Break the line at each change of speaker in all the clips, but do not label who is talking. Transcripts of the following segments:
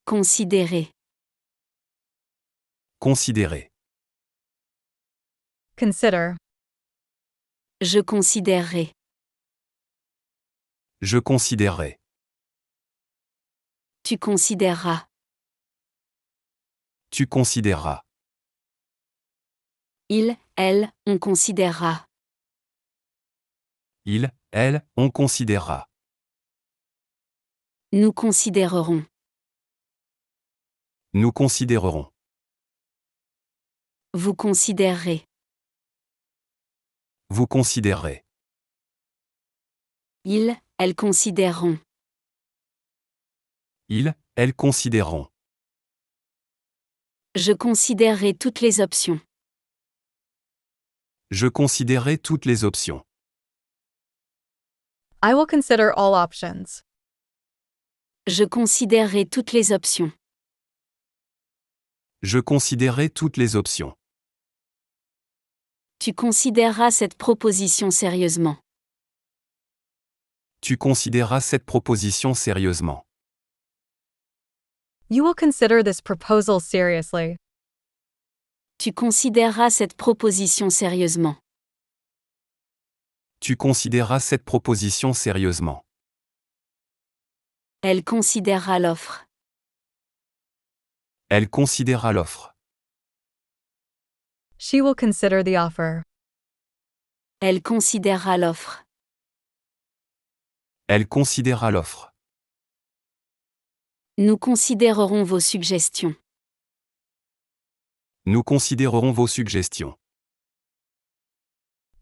Considérer.
Considérer.
Consider.
Je considérerai.
Je considérerai.
Tu considéreras.
Tu considéreras.
Il, elle, on considérera.
Il, elle, on considérera.
Nous considérerons.
Nous considérerons.
Vous considérerez.
Vous considérerez.
Ils, elles considéreront.
Ils, elles considéreront.
Je considérerai toutes les options.
Je considérerai toutes les options.
I will consider all options.
Je considérerai toutes les options.
Je considérerai toutes les options.
Tu considéreras cette proposition sérieusement.
Tu considéreras cette proposition sérieusement.
You will consider this proposal seriously.
Tu considéreras cette proposition sérieusement.
Tu considéreras cette proposition sérieusement.
Elle considérera l'offre.
Elle considérera l'offre.
She will consider the offer.
Elle considérera l'offre.
Elle considérera l'offre.
Nous considérerons vos suggestions.
Nous considérerons vos suggestions.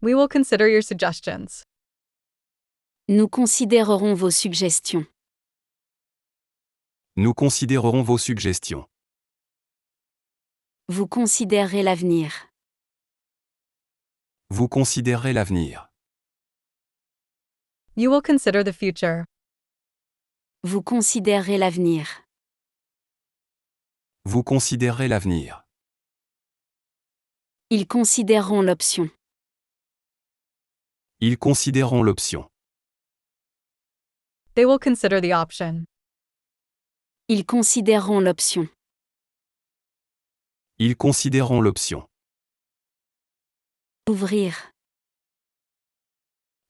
We will consider your suggestions.
Nous considérerons vos suggestions.
Nous considérerons vos suggestions.
Vous considérerez l'avenir.
Vous considérerez l'avenir.
You will consider the future.
Vous considérerez l'avenir.
Vous considérerez l'avenir.
Ils considéreront l'option.
Ils considéreront l'option.
They will consider the option.
Ils considéreront l'option.
Ils considéreront l'option.
Ouvrir.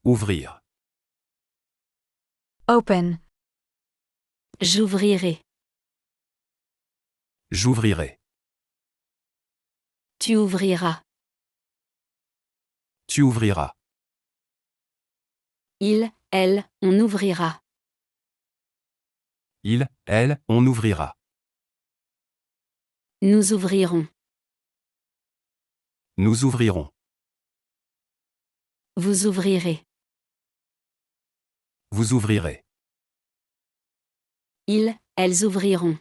Ouvrir.
Open.
J'ouvrirai.
J'ouvrirai.
Tu ouvriras.
Tu ouvriras.
Il, elle, on ouvrira.
Il, elle, on ouvrira.
Nous ouvrirons.
Nous ouvrirons.
Vous ouvrirez.
Vous ouvrirez.
Ils, elles ouvriront.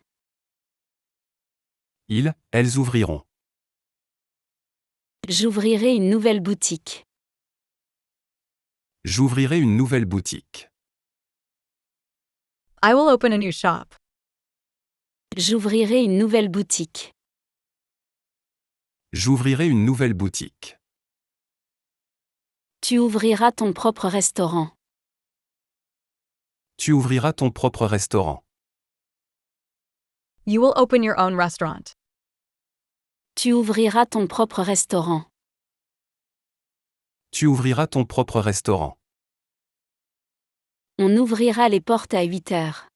Ils, elles ouvriront.
J'ouvrirai une nouvelle boutique.
J'ouvrirai une nouvelle boutique.
I will open a new shop.
J'ouvrirai une nouvelle boutique.
J'ouvrirai une nouvelle boutique.
Tu ouvriras ton propre restaurant.
Tu ouvriras ton propre restaurant.
You will open your own restaurant.
Tu ouvriras ton propre restaurant.
Tu ouvriras ton propre restaurant.
On ouvrira les portes à 8 heures.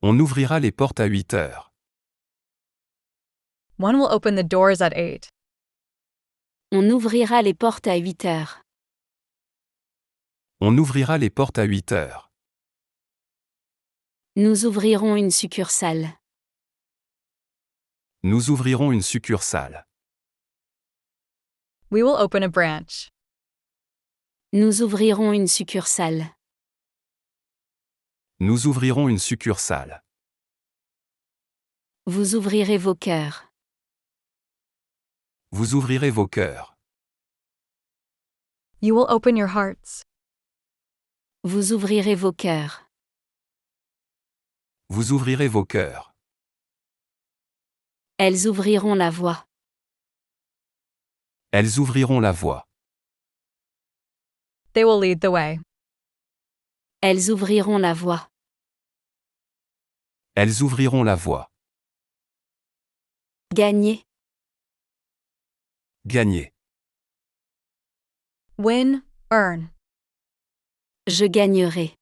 On ouvrira les portes à 8 heures.
One will open the doors at 8.
On ouvrira les portes à 8 heures.
On ouvrira les portes à 8 heures.
Nous ouvrirons une succursale.
Nous ouvrirons une succursale.
We will open a branch.
Nous ouvrirons une succursale.
Nous ouvrirons une succursale.
Vous ouvrirez vos cœurs.
Vous ouvrirez vos cœurs.
You will open your hearts.
Vous ouvrirez vos cœurs.
Vous ouvrirez vos cœurs.
Elles ouvriront la voie.
Elles ouvriront la voie.
They will lead the way.
Elles ouvriront la voie.
Elles ouvriront la voie.
Gagner.
Gagner.
Win, earn.
Je gagnerai.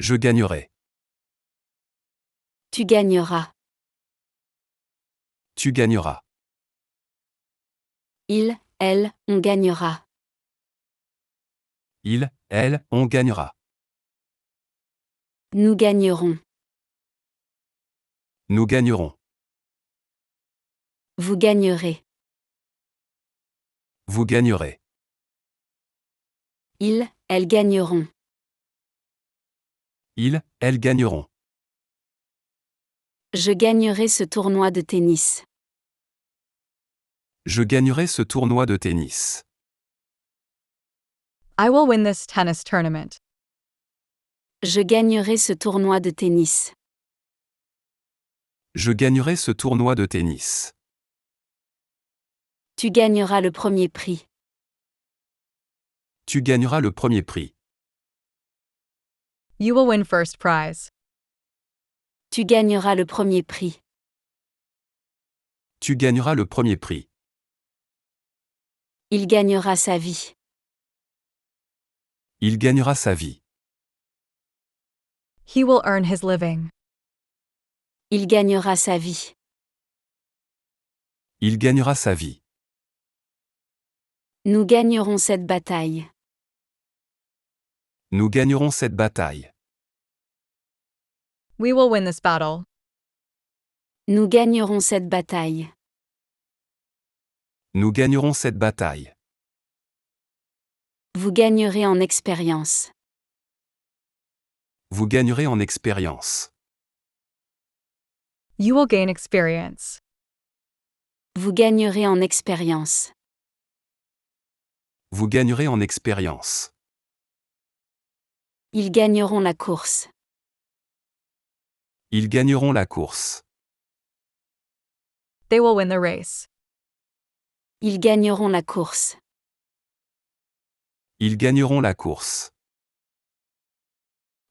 Je gagnerai.
Tu gagneras.
Tu gagneras.
Il, elle, on gagnera.
Il, elle, on gagnera.
Nous gagnerons.
Nous gagnerons.
Vous gagnerez.
Vous gagnerez.
Ils, elles gagneront.
Ils, elles gagneront.
Je gagnerai ce tournoi de tennis.
Je gagnerai ce tournoi de tennis.
I will win this tennis tournament.
Je gagnerai ce tournoi de tennis.
Je gagnerai ce tournoi de tennis.
Tu gagneras le premier prix.
Tu gagneras le premier prix.
You will win first prize.
Tu gagneras le premier prix.
Tu gagneras le premier prix.
Il gagnera sa vie.
Il gagnera sa vie.
He will earn his living.
Il gagnera sa vie.
Il gagnera sa vie.
Nous gagnerons cette bataille.
Nous gagnerons cette bataille.
We will win this battle.
Nous gagnerons cette bataille.
Nous gagnerons cette bataille.
Vous gagnerez en expérience.
Vous gagnerez en expérience.
You will gain experience.
Vous gagnerez en expérience.
Vous gagnerez en expérience.
Ils gagneront la course.
Ils gagneront la course.
They will win the race.
Ils gagneront la course.
Ils gagneront la course.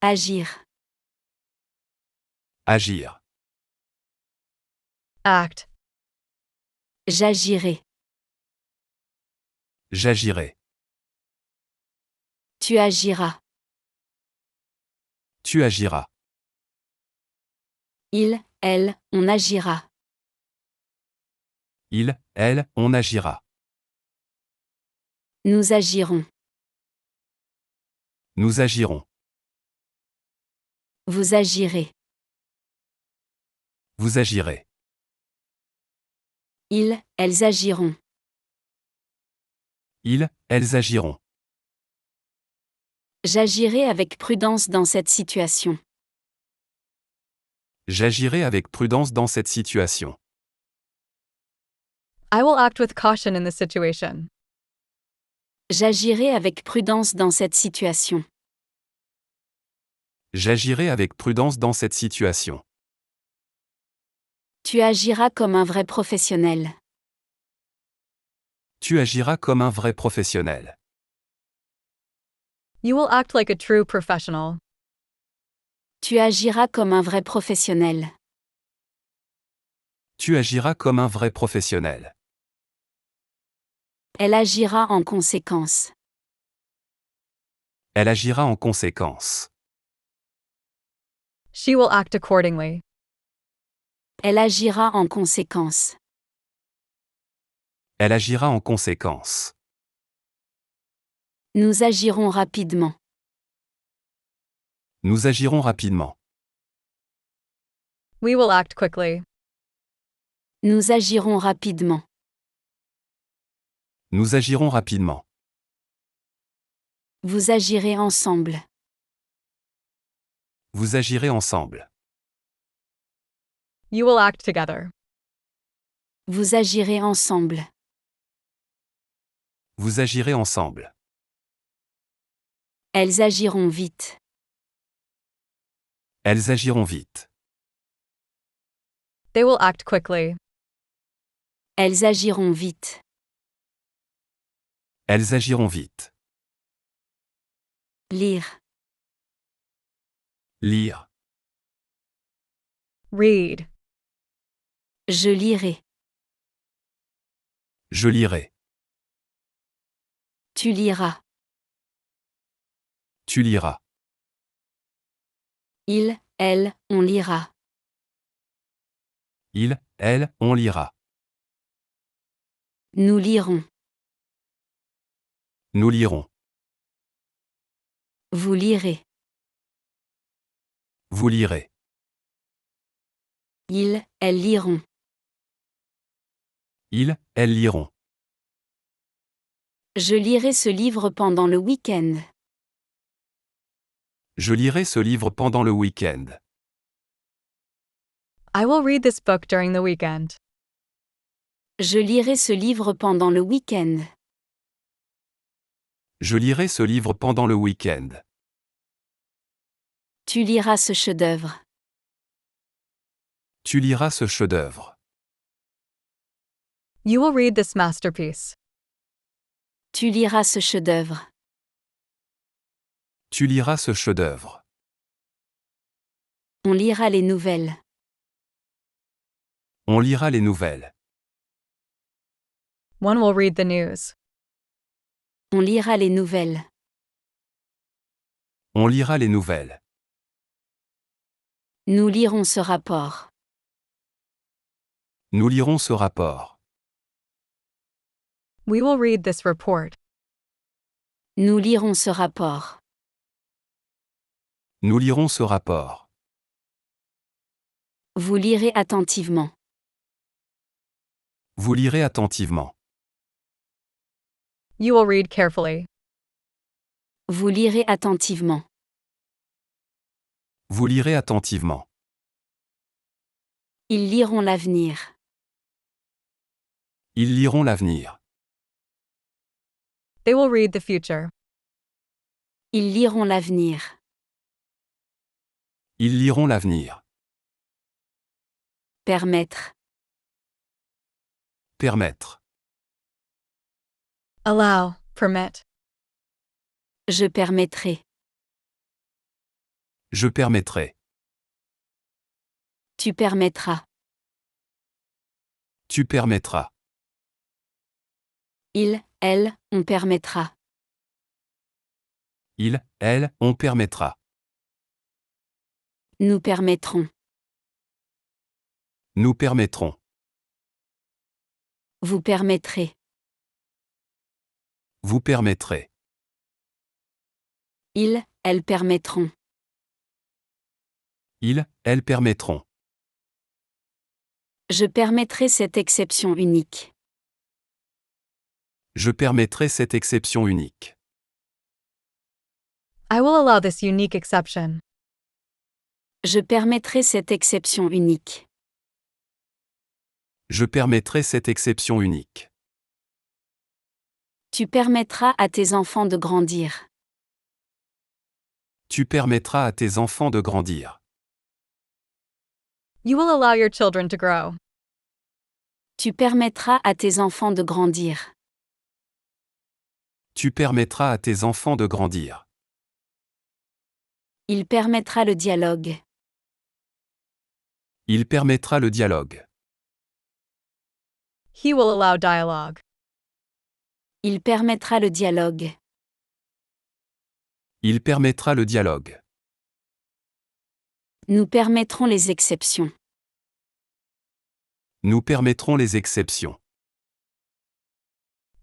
Agir.
Agir.
Act.
J'agirai.
J'agirai.
Tu agiras.
Tu agiras.
Il, elle, on agira.
Il, elle, on agira.
Nous agirons.
Nous agirons.
Vous agirez.
Vous agirez.
Ils, elles agiront.
Ils, elles agiront.
J'agirai avec prudence dans cette situation.
J'agirai avec prudence dans cette situation.
I will act with caution in this situation.
J'agirai avec prudence dans cette situation.
J'agirai avec prudence dans cette situation.
Tu agiras comme un vrai professionnel.
Tu agiras comme un vrai professionnel.
You will act like a true professional.
Tu agiras comme un vrai professionnel.
Tu agiras comme un vrai professionnel.
Elle agira en conséquence.
Elle agira en conséquence.
She will act accordingly.
Elle agira en conséquence.
Elle agira en conséquence.
Nous agirons rapidement.
Nous agirons rapidement.
We will act quickly.
Nous agirons rapidement.
Nous agirons rapidement.
Vous agirez ensemble.
Vous agirez ensemble.
You will act together.
Vous agirez ensemble.
Vous agirez ensemble.
Elles agiront vite.
Elles agiront vite.
They will act quickly.
Elles agiront vite.
Elles agiront vite.
Lire.
Lire.
Read.
Je lirai.
Je lirai.
Tu liras.
Tu liras.
Il, elle, on lira.
Il, elle, on lira.
Nous lirons.
Nous lirons.
Vous lirez.
Vous lirez.
Ils, elles liront.
Ils, elles liront.
Je lirai ce livre pendant le week-end.
Je lirai ce livre pendant le week-end.
I will read this book during the weekend.
Je lirai ce livre pendant le week-end.
Je lirai ce livre pendant le week-end.
Tu liras ce chef-d'œuvre.
Tu liras ce chef-d'œuvre.
You will read this masterpiece.
Tu liras ce chef-d'œuvre.
Tu liras ce chef-d'œuvre.
On lira les nouvelles.
On lira les nouvelles.
One will read the news.
On lira les nouvelles.
On lira les nouvelles.
Nous lirons ce rapport.
Nous lirons ce rapport.
We will read this report.
Nous lirons ce rapport.
Nous lirons ce rapport.
Vous lirez attentivement.
Vous lirez attentivement.
You will read carefully.
Vous lirez attentivement.
Vous lirez attentivement.
Ils liront l'avenir.
Ils liront l'avenir.
They will read the future.
Ils liront l'avenir.
Ils liront l'avenir.
Permettre.
Permettre.
Allow, permit.
Je permettrai.
Je permettrai.
Tu permettras.
Tu permettras.
Il, elle, on permettra.
Il, elle, on permettra.
Nous permettrons.
Nous permettrons.
Vous permettrez.
Vous permettrez.
Ils, elles permettront.
Ils, elles permettront.
Je permettrai cette exception unique.
Je permettrai cette exception unique.
I will allow this unique exception.
Je permettrai cette exception unique.
Je permettrai cette exception unique.
Tu permettras à tes enfants de grandir.
Tu permettras à tes enfants de grandir.
You will allow your children to grow.
Tu permettras à tes enfants de grandir.
Tu permettras à tes enfants de grandir.
Il permettra le dialogue.
Il permettra le dialogue.
He will allow dialogue.
Il permettra le dialogue.
Il permettra le dialogue.
Nous permettrons les exceptions.
Nous permettrons les exceptions.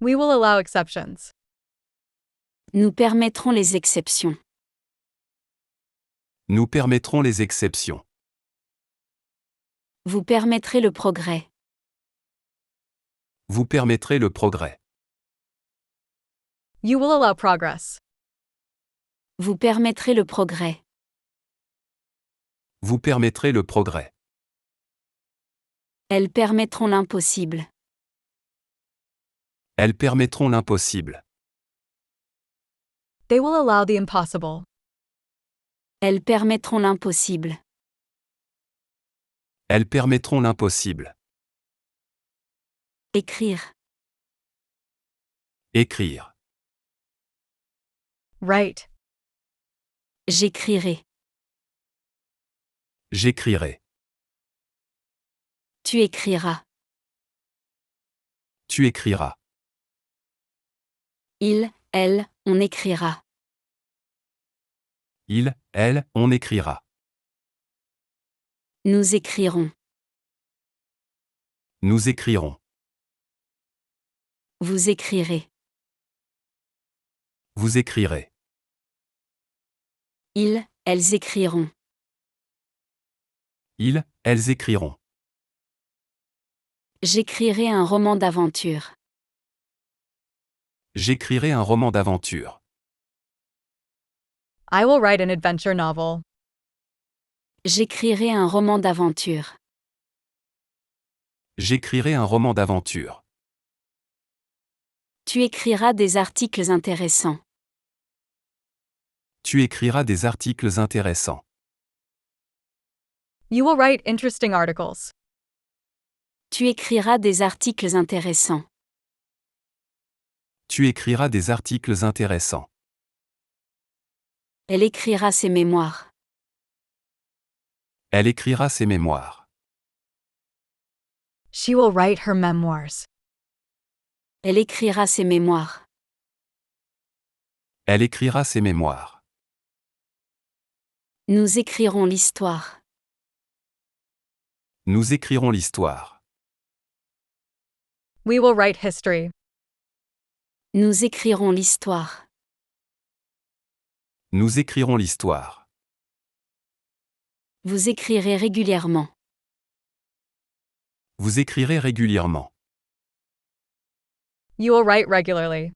We will allow exceptions.
Nous permettrons les exceptions.
Nous permettrons les exceptions.
Vous permettrez le progrès.
Vous permettrez le progrès.
You will allow progress.
Vous permettrez le progrès.
Vous permettrez le progrès.
Elles permettront l'impossible.
Elles permettront l'impossible.
They will allow the impossible.
Elles permettront l'impossible.
Elles permettront l'impossible.
Écrire.
Écrire.
Write.
J'écrirai.
J'écrirai.
Tu écriras.
Tu écriras.
Il, elle, on écrira.
Il, elle, on écrira.
Nous écrirons.
Nous écrirons.
Vous écrirez.
Vous écrirez.
Ils, elles écriront.
Ils, elles écriront.
J'écrirai un roman d'aventure.
J'écrirai un roman d'aventure.
I will write an adventure novel.
J'écrirai un roman d'aventure.
J'écrirai un roman d'aventure.
Tu écriras des articles intéressants.
Tu écriras des articles intéressants.
You will write interesting articles.
Tu écriras des articles intéressants.
Tu écriras des articles intéressants.
Elle écrira ses mémoires.
Elle écrira ses mémoires.
She will write her memoirs.
Elle écrira ses mémoires.
Elle écrira ses mémoires.
Nous écrirons l'histoire.
Nous écrirons l'histoire.
We will write history.
Nous écrirons l'histoire.
Nous écrirons l'histoire.
Vous écrirez régulièrement.
Vous écrirez régulièrement.
You will write regularly.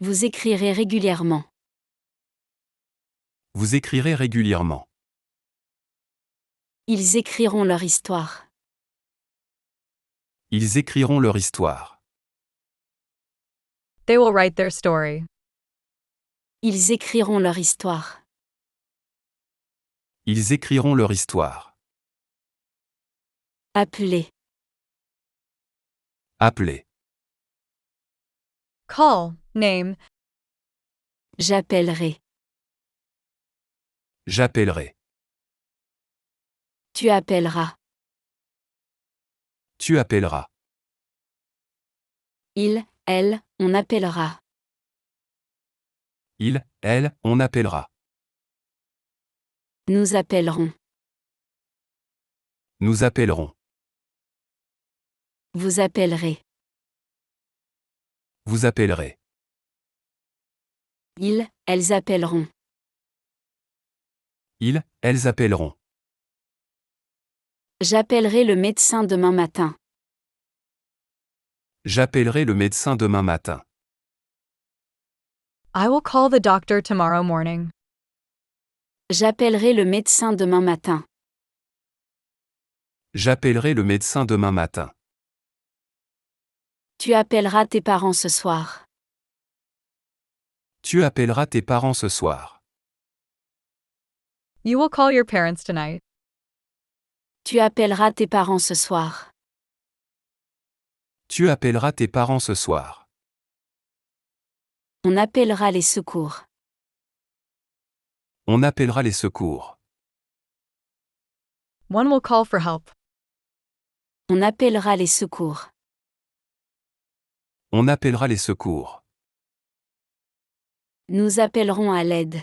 Vous écrirez régulièrement.
Vous écrirez régulièrement.
Ils écriront leur histoire.
Ils écriront leur histoire.
They will write their story.
Ils écriront leur histoire.
Ils écriront leur histoire.
Appelez.
Appelez.
Call, name.
J'appellerai.
J'appellerai.
Tu appelleras.
Tu appelleras.
Il, elle, on appellera.
Il, elle, on appellera.
Nous appellerons.
Nous appellerons.
Vous appellerez.
Vous appellerez.
Ils, elles appelleront.
Ils, elles appelleront.
J'appellerai le médecin demain matin.
J'appellerai le médecin demain matin.
I will call the doctor tomorrow morning.
J'appellerai le médecin demain matin.
J'appellerai le médecin demain matin.
Tu appelleras tes parents ce soir.
Tu appelleras tes parents ce soir.
You will call your parents tonight.
Tu appelleras tes parents ce soir.
Tu appelleras tes parents ce soir.
On appellera les secours.
On appellera les secours.
One will call for help.
On appellera les secours.
On appellera les secours.
Nous appellerons à l'aide.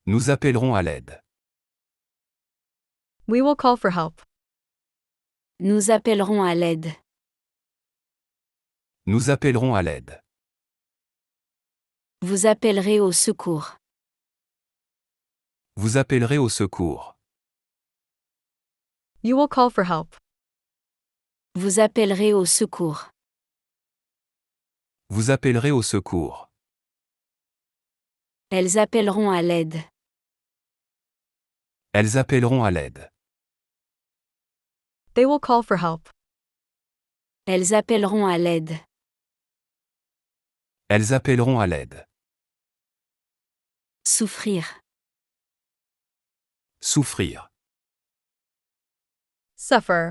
Nous appellerons à l'aide.
We will call for help.
Nous appellerons à l'aide.
Nous appellerons à l'aide.
Vous appellerez au secours.
Vous appellerez au secours.
You will call for help.
Vous appellerez au secours.
Vous appellerez au secours.
Elles appelleront à l'aide.
Elles appelleront à l'aide.
They will call for help.
Elles appelleront à l'aide.
Elles appelleront à l'aide.
Souffrir.
Souffrir.
Suffer.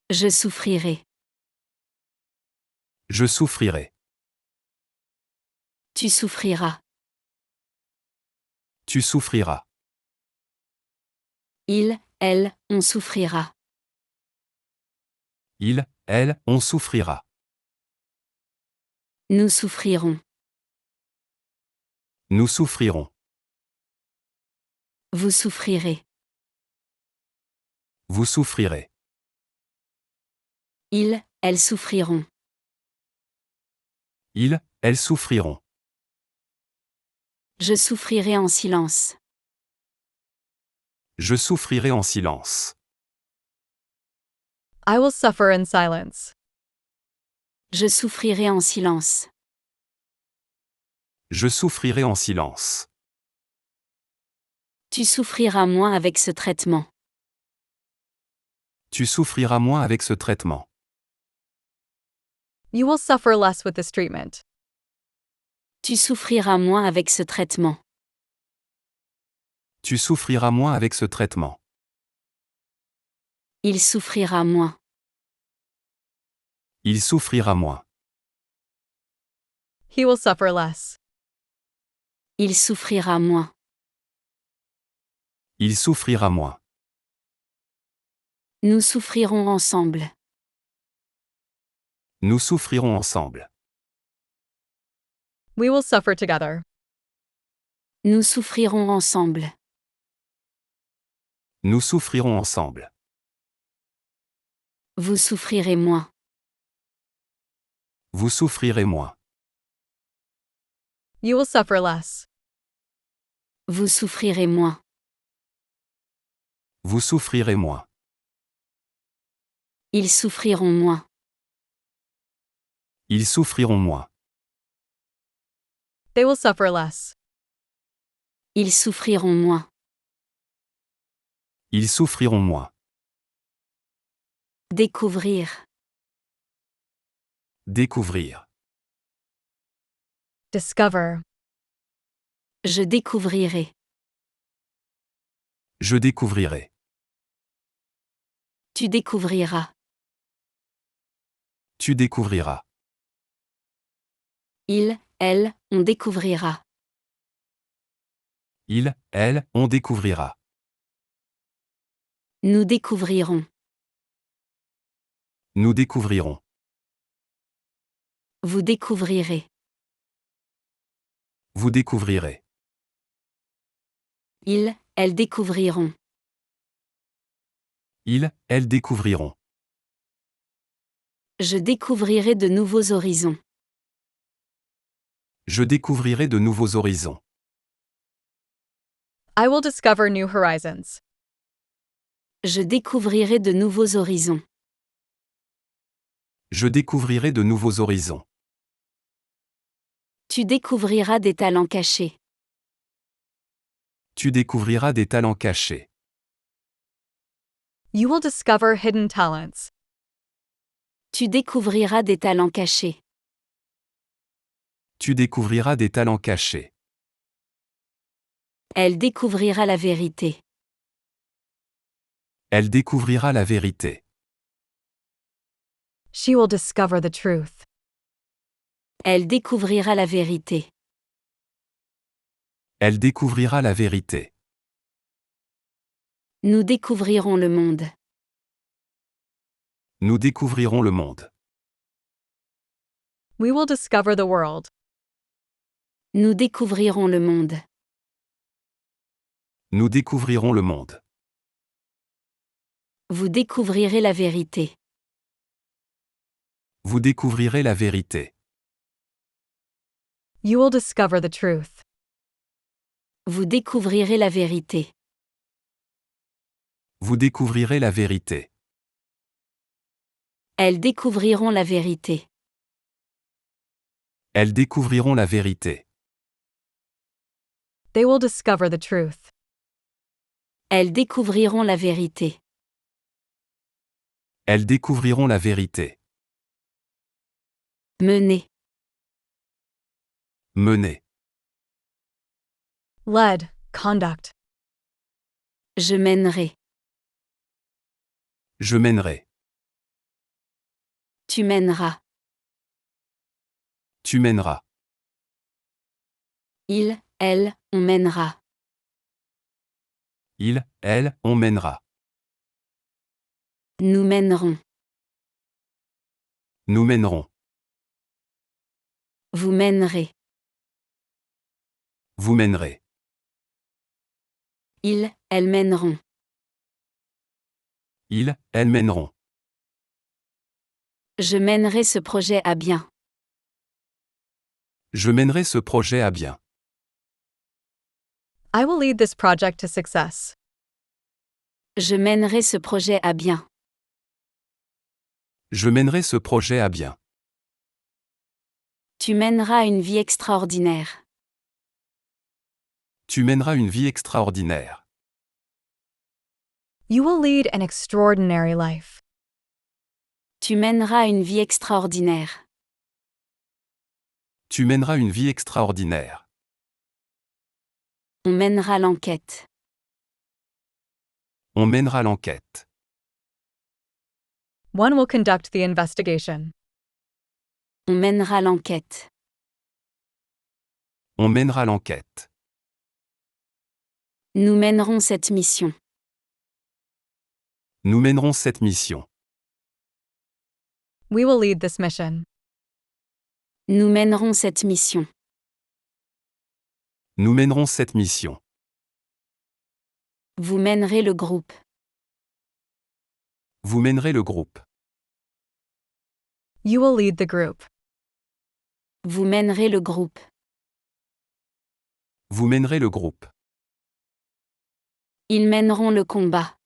Je souffrirai.
Je souffrirai.
Tu souffriras.
Tu souffriras.
Il, elle, on souffrira.
Il, elle, on souffrira.
Nous souffrirons.
Nous souffrirons.
Vous souffrirez.
Vous souffrirez.
Ils, elles souffriront.
Ils, elles souffriront.
Je souffrirai en silence.
Je souffrirai en silence.
I will suffer in silence.
Je souffrirai en silence.
Je souffrirai en silence.
Tu souffriras moins avec ce traitement.
Tu souffriras moins avec ce traitement.
You will suffer less with this treatment.
Tu souffriras moins avec ce traitement.
Tu souffriras moins avec ce traitement.
Il souffrira moins.
Il souffrira moins.
He will suffer less.
Il souffrira moins.
Il souffrira moins.
Nous souffrirons ensemble.
Nous souffrirons ensemble.
We will suffer together.
Nous souffrirons ensemble.
Nous souffrirons ensemble.
Vous souffrirez moins.
Vous souffrirez moins.
You will suffer less.
Vous souffrirez moins.
Vous souffrirez moins.
Ils souffriront moins.
Ils souffriront moins.
They will suffer less.
Ils souffriront moins.
Ils souffriront moins.
Découvrir.
Découvrir.
Discover.
Je découvrirai.
Je découvrirai.
Tu découvriras.
Tu découvriras.
Il, elle, on découvrira.
Il, elle, on découvrira.
Nous découvrirons.
Nous découvrirons.
Vous découvrirez.
Vous découvrirez.
Ils, elles découvriront.
Ils, elles découvriront.
Je découvrirai de nouveaux horizons.
Je découvrirai de nouveaux horizons.
I will discover new horizons.
Je découvrirai de nouveaux horizons.
Je découvrirai de nouveaux horizons.
Tu découvriras des talents cachés.
Tu découvriras des talents cachés.
You will discover hidden talents.
Tu découvriras des talents cachés.
Tu découvriras des talents cachés.
Elle découvrira la vérité.
Elle découvrira la vérité.
She will discover the truth.
Elle découvrira la vérité.
Elle découvrira la vérité.
Nous découvrirons le monde.
Nous découvrirons le monde.
We will discover the world.
Nous découvrirons le monde.
Nous découvrirons le monde.
Vous découvrirez la vérité.
Vous découvrirez la vérité.
You will discover the truth.
Vous découvrirez la vérité.
Vous découvrirez la vérité.
Elles découvriront la vérité.
Elles découvriront la vérité.
They will discover the truth.
Elles découvriront la vérité.
Elles découvriront la vérité.
Mener.
Mener.
Lead, conduct.
Je mènerai.
Je mènerai.
Tu mèneras.
Tu mèneras.
Il, elle, on mènera.
Il, elle, on mènera.
Nous mènerons.
Nous mènerons.
Vous mènerez.
Vous mènerez.
Ils, elles mèneront.
Ils, elles mèneront.
Je mènerai ce projet à bien.
Je mènerai ce projet à bien.
I will lead this project to success.
Je mènerai ce projet à bien.
Je mènerai ce projet à bien.
Tu mèneras une vie extraordinaire.
Tu mèneras une vie extraordinaire.
You will lead an extraordinary life.
Tu mèneras une vie extraordinaire.
Tu mèneras une vie extraordinaire.
On mènera l'enquête.
On mènera l'enquête.
One will conduct the investigation.
On mènera l'enquête.
On mènera l'enquête.
Nous mènerons cette mission.
Nous mènerons cette mission.
We will lead this mission.
Nous mènerons cette mission.
Nous mènerons cette mission.
Vous mènerez le groupe.
Vous mènerez le groupe.
You will lead the group.
Vous mènerez le groupe.
Vous mènerez le groupe.
Ils mèneront le combat.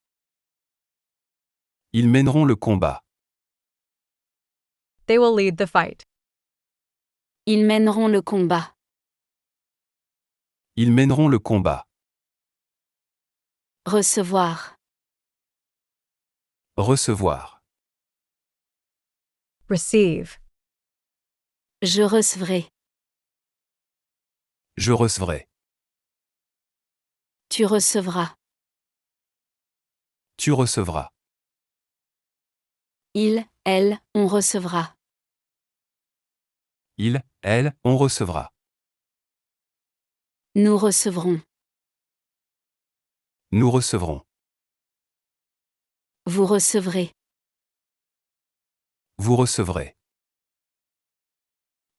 Ils mèneront le combat.
They will lead the fight.
Ils mèneront le combat.
Ils mèneront le combat.
Recevoir.
Recevoir.
Receive.
Je recevrai.
Je recevrai.
Tu recevras.
Tu recevras.
Il, elle, on recevra.
Il, elle, on recevra.
Nous recevrons.
Nous recevrons.
Vous recevrez.
Vous recevrez.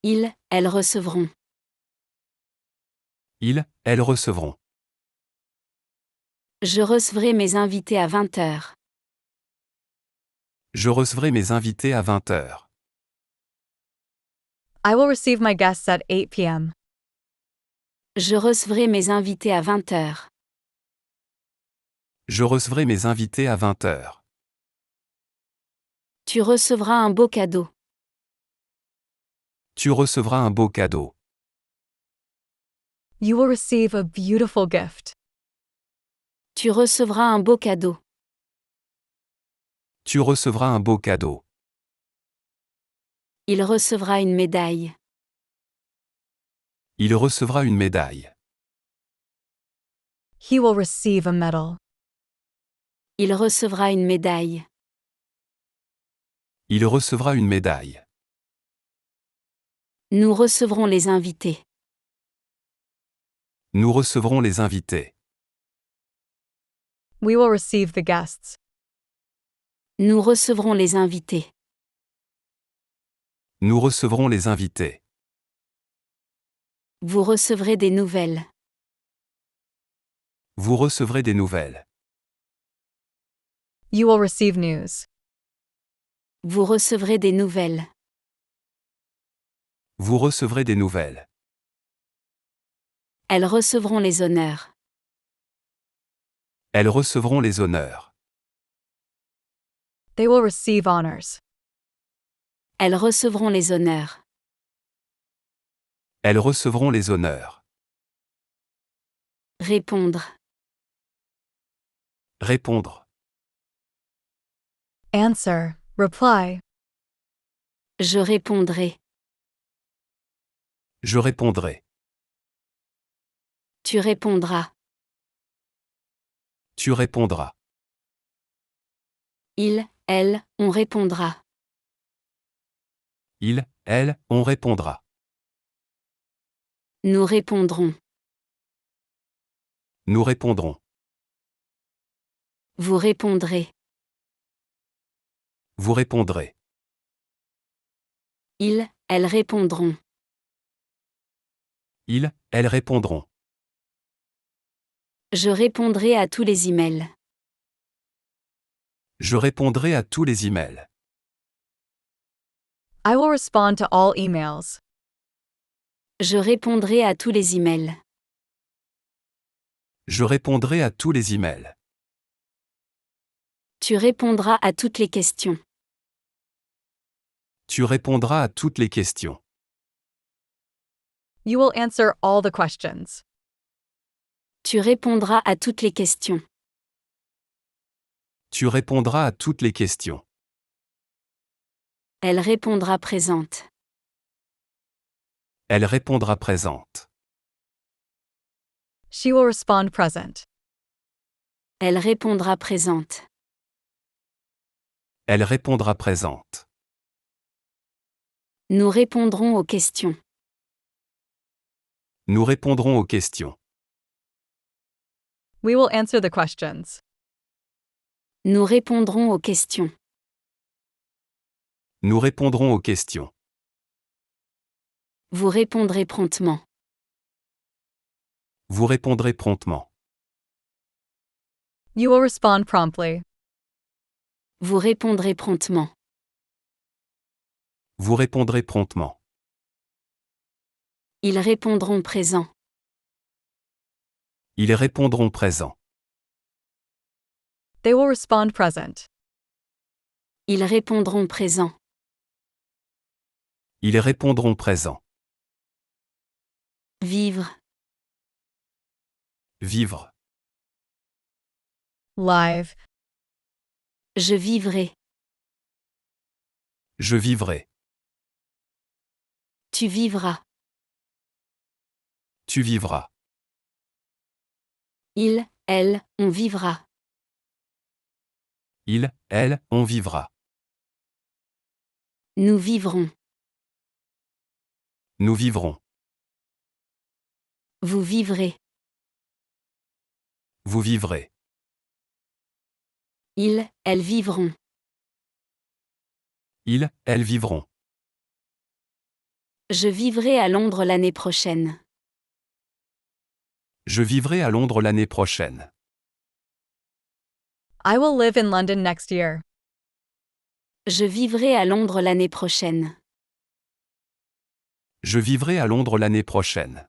Ils, elles recevront.
Ils, elles recevront.
Je recevrai mes invités à 20h.
Je recevrai mes invités à 20h.
I will receive my guests at 8 p.m.
Je recevrai mes invités à 20h.
Je recevrai mes invités à 20h.
Tu recevras un beau cadeau.
Tu recevras un beau cadeau.
You will receive a beautiful gift.
Tu recevras un beau cadeau.
Tu recevras un beau cadeau.
Il recevra une médaille.
Il recevra une médaille.
He will receive a medal.
Il recevra une médaille.
Il recevra une médaille.
Nous recevrons les invités.
Nous recevrons les invités.
We will receive the guests.
Nous recevrons les invités.
Nous recevrons les invités.
Vous recevrez des nouvelles.
Vous recevrez des nouvelles.
You will receive news.
Vous recevrez des nouvelles.
Vous recevrez des nouvelles.
Elles recevront les honneurs.
Elles recevront les honneurs.
They will receive honors.
Elles recevront les honneurs.
Elles recevront les honneurs.
Répondre.
Répondre.
Answer. Reply.
Je répondrai.
Je répondrai.
Tu répondras.
Tu répondras.
Il, elle, on répondra.
Il, elle, on répondra.
Nous répondrons.
Nous répondrons.
Vous répondrez.
Vous répondrez.
Ils, elles répondront.
Ils, elles répondront.
Je répondrai à tous les emails.
Je répondrai à tous les emails.
I will respond to all emails.
Je répondrai à tous les emails.
Je répondrai à tous les emails.
Tu répondras à toutes les questions.
Tu répondras à toutes les questions.
You will answer all the questions.
Tu répondras à toutes les questions.
Tu répondras à toutes les questions.
Elle répondra présente.
Elle répondra présente.
She will respond present.
Elle répondra présente.
Elle répondra présente.
Nous répondrons aux questions.
Nous répondrons aux questions.
We will answer the questions.
Nous répondrons aux questions.
Nous répondrons aux questions.
Vous répondrez promptement.
Vous répondrez promptement.
You will respond promptly.
Vous répondrez promptement.
Vous répondrez promptement.
Ils répondront présent.
Ils répondront présent.
They will respond present.
Ils répondront présent.
Ils répondront présent.
Vivre.
Vivre.
Live.
Je vivrai.
Je vivrai.
Tu vivras.
Tu vivras.
Il, elle, on vivra.
Il, elle, on vivra.
Nous vivrons.
Nous vivrons.
Vous vivrez.
Vous vivrez.
Ils, elles vivront.
Ils, elles vivront.
Je vivrai à Londres l'année prochaine.
Je vivrai à Londres l'année prochaine.
I will live in London next year.
Je vivrai à Londres l'année prochaine.
Je vivrai à Londres l'année prochaine.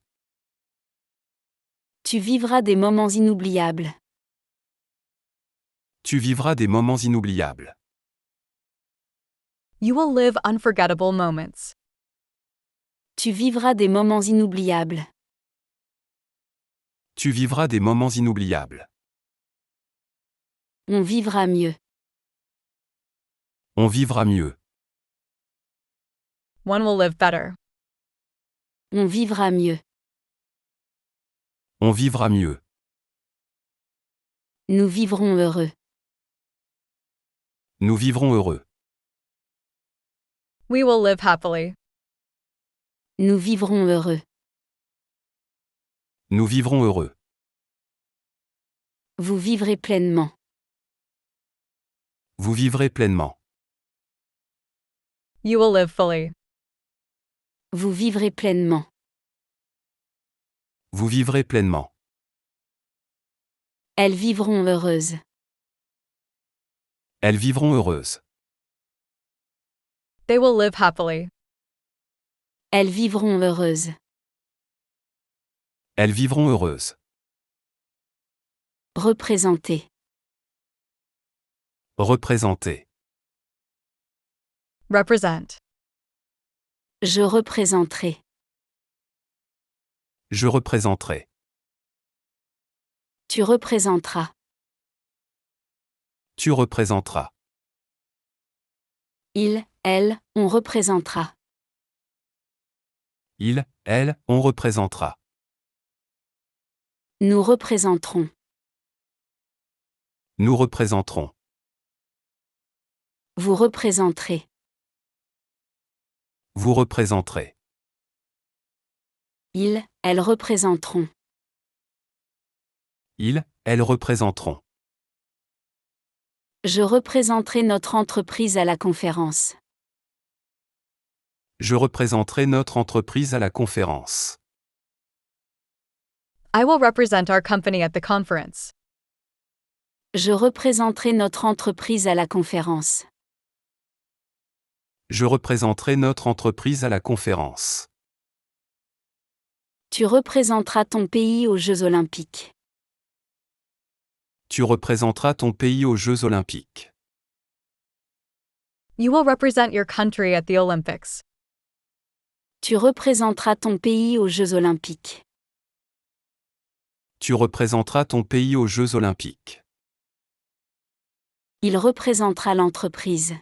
Tu vivras des moments inoubliables.
Tu vivras des moments inoubliables.
You will live unforgettable moments.
Tu vivras des moments inoubliables.
Tu vivras des moments inoubliables.
On vivra mieux.
On vivra mieux.
One will live better.
On vivra mieux.
On vivra mieux.
Nous vivrons heureux.
Nous vivrons heureux.
We will live happily.
Nous vivrons heureux.
Nous vivrons heureux.
Vous vivrez pleinement.
Vous vivrez pleinement.
You will live fully.
Vous vivrez pleinement.
Vous vivrez pleinement.
Elles vivront heureuses.
Elles vivront heureuses.
They will live happily.
Elles vivront heureuses.
Elles vivront heureuses.
Représenter.
Représenter.
Represent.
Je représenterai.
Je représenterai.
Tu représenteras.
Tu représenteras.
Il, elle, on représentera.
Il, elle, on représentera.
Nous représenterons.
Nous représenterons.
Vous représenterez.
Vous représenterez.
Ils, elles représenteront.
Ils, elles représenteront.
Je représenterai notre entreprise à la conférence.
Je représenterai notre entreprise à la conférence.
I will represent our company at the conference.
Je représenterai notre entreprise à la conférence.
Je représenterai notre entreprise à la conférence.
Tu représenteras ton pays aux Jeux olympiques.
Tu représenteras ton pays aux Jeux olympiques.
You will represent your country at the Olympics.
Tu représenteras ton pays aux Jeux olympiques.
Tu représenteras ton pays aux Jeux olympiques.
Il représentera l'entreprise.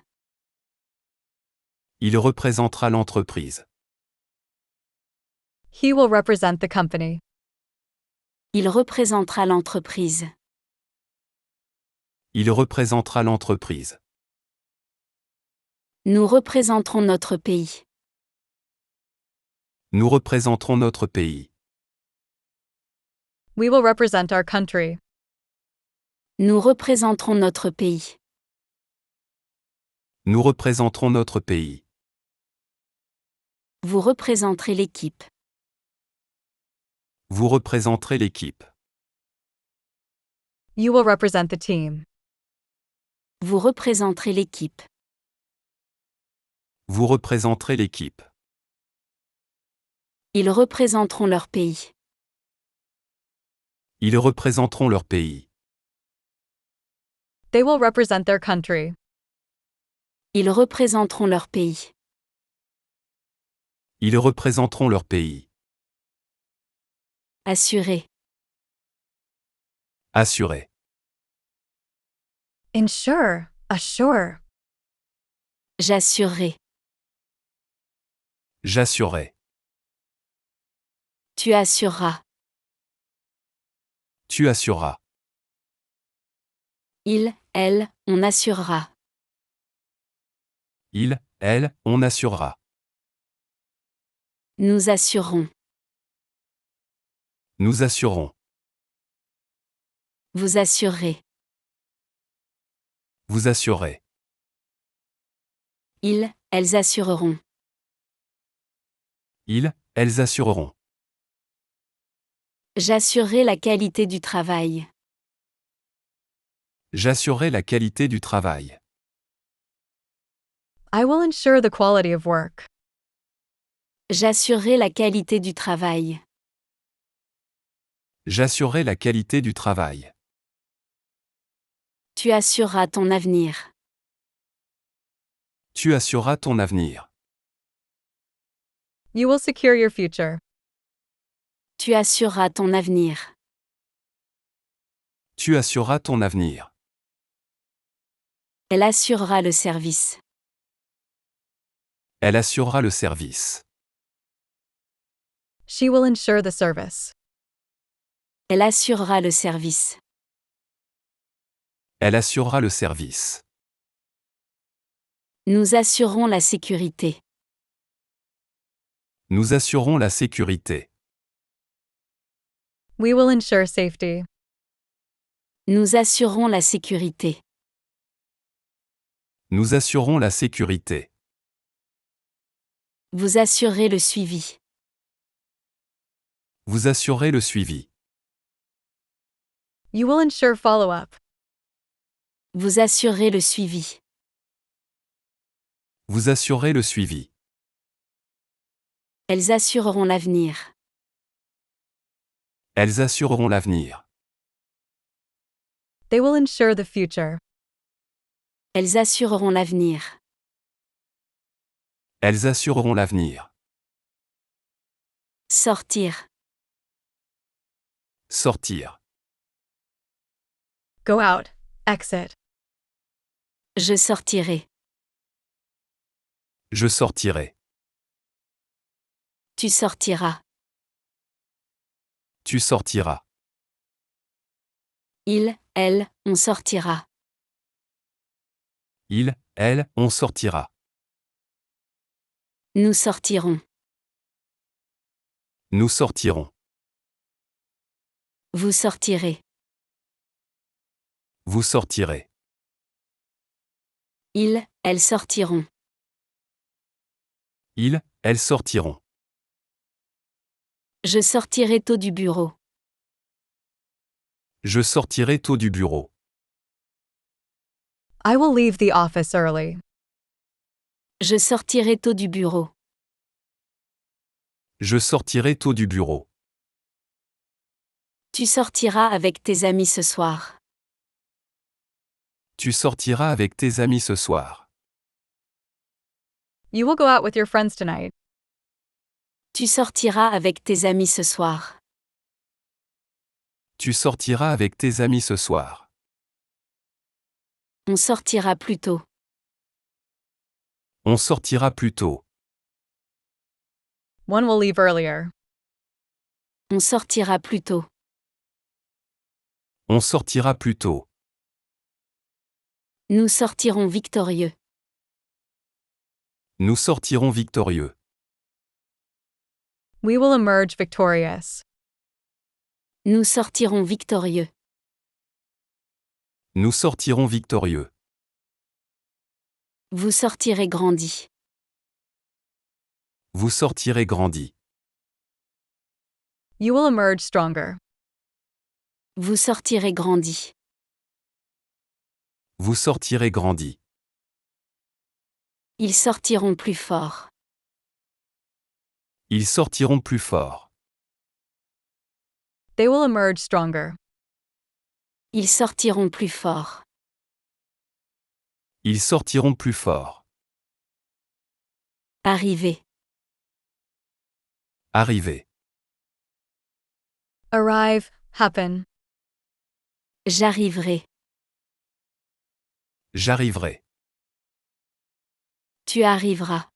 Il représentera l'entreprise.
He will represent the company.
Il représentera l'entreprise.
Il représentera l'entreprise.
Nous représenterons notre pays.
Nous représenterons notre pays.
We will represent our country.
Nous représenterons notre pays.
Nous représenterons notre pays.
Vous représenterez l'équipe.
Vous représenterez l'équipe.
You will represent the team.
Vous représenterez l'équipe.
Vous représenterez l'équipe.
Ils représenteront leur pays.
Ils représenteront leur pays.
They will represent their country.
Ils représenteront leur pays.
Ils représenteront leur pays.
Assurer.
Assurer.
Ensure. Assure.
J'assurerai.
J'assurerai.
Tu assureras.
Tu assureras.
Il, elle, on assurera.
Il, elle, on assurera.
Nous assurerons.
Nous assurerons.
Vous assurerez.
Vous assurerez.
Ils, elles assureront.
Ils, elles assureront.
J'assurerai la qualité du travail.
J'assurerai la qualité du travail.
I will ensure the quality of work.
J'assurerai la qualité du travail.
J'assurerai la qualité du travail.
Tu assureras ton avenir.
Tu assureras ton avenir.
You will secure your future.
Tu assureras ton avenir.
Tu assureras ton avenir.
Elle assurera le service.
Elle assurera le service.
She will ensure the service.
Elle assurera le service.
Elle assurera le service.
Nous assurerons la sécurité.
Nous assurons la sécurité.
We will ensure safety.
Nous assurerons la sécurité.
Nous assurons la sécurité.
Vous assurerez le suivi.
Vous assurez le suivi.
You will ensure follow-up.
Vous assurerez le suivi.
Vous assurez le suivi.
Elles assureront l'avenir.
Elles assureront l'avenir.
They will ensure the future.
Elles assureront l'avenir.
Elles assureront l'avenir.
Sortir.
Sortir.
Go out. Exit.
Je sortirai.
Je sortirai.
Tu sortiras.
Tu sortiras.
Il, elle, on sortira.
Il, elle, on sortira.
Nous sortirons.
Nous sortirons.
Vous sortirez.
Vous sortirez.
elles sortiront.
Elles sortiront.
Je sortirai tôt du bureau.
Je sortirai tôt du bureau.
I will leave the office early.
Je sortirai tôt du bureau.
Je sortirai tôt du bureau.
Tu sortiras avec tes amis ce soir.
Tu sortiras avec tes amis ce soir.
You will go out with your friends tonight.
Tu sortiras avec tes amis ce soir.
Tu sortiras avec tes amis ce soir.
On sortira plus tôt.
On sortira plus tôt.
One will leave earlier.
On sortira plus tôt.
On sortira plus tôt.
Nous sortirons victorieux.
Nous sortirons victorieux.
We will emerge victorious.
Nous sortirons victorieux.
Nous sortirons victorieux.
Vous sortirez grandis.
Vous sortirez grandis.
You will emerge stronger.
Vous sortirez grandis.
Vous sortirez grandis.
Ils sortiront plus forts.
Ils sortiront plus forts.
They will emerge stronger.
Ils sortiront plus forts.
Ils sortiront plus forts.
Arriver.
Arriver.
Arrive, happen.
J'arriverai.
J'arriverai.
Tu arriveras.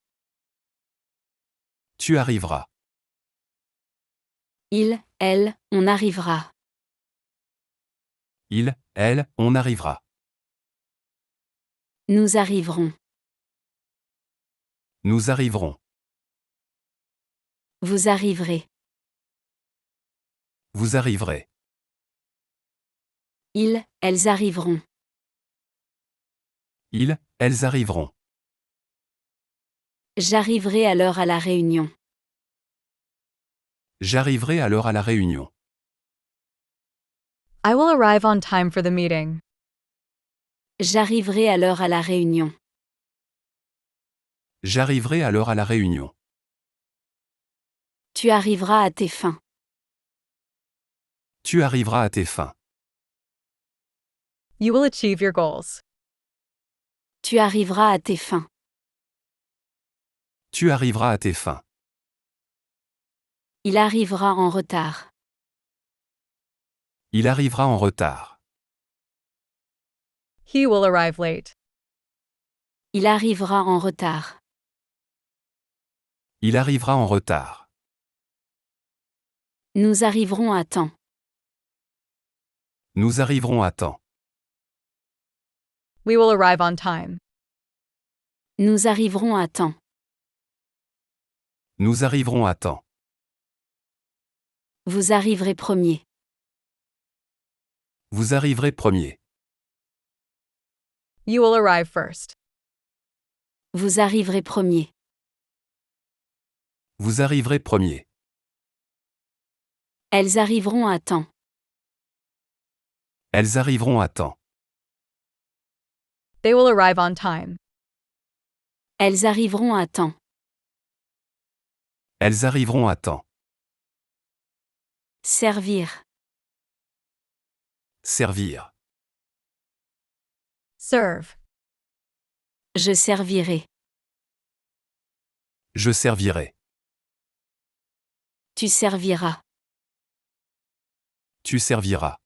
Tu arriveras.
Elle, on arrivera.
Elle, on arrivera.
Nous arriverons.
Nous arriverons.
Vous arriverez.
Vous arriverez.
Elles arriveront.
Elles arriveront.
J'arriverai à l'heure à la réunion.
J'arriverai à l'heure à la réunion.
I will arrive on time for the meeting.
J'arriverai à l'heure à la réunion.
J'arriverai à l'heure à la réunion.
Tu arriveras à tes fins.
Tu arriveras à tes fins.
You will achieve your goals.
Tu arriveras à tes fins.
Tu arriveras à tes fins.
Il arrivera en retard.
Il arrivera en retard.
He will arrive late.
Il arrivera en retard.
Il arrivera en retard.
Nous arriverons à temps.
Nous arriverons à temps.
We will arrive on time.
Nous arriverons à temps.
Nous arriverons à temps.
Vous arriverez premier.
Vous arriverez premier.
You will arrive first.
Vous arriverez premier.
Vous arriverez premier.
Elles arriveront à temps.
Elles arriveront à temps.
They will arrive on time.
Elles arriveront à temps.
Elles arriveront à temps.
Servir.
Servir.
Serve.
Je servirai.
Je servirai.
Tu serviras.
Tu serviras.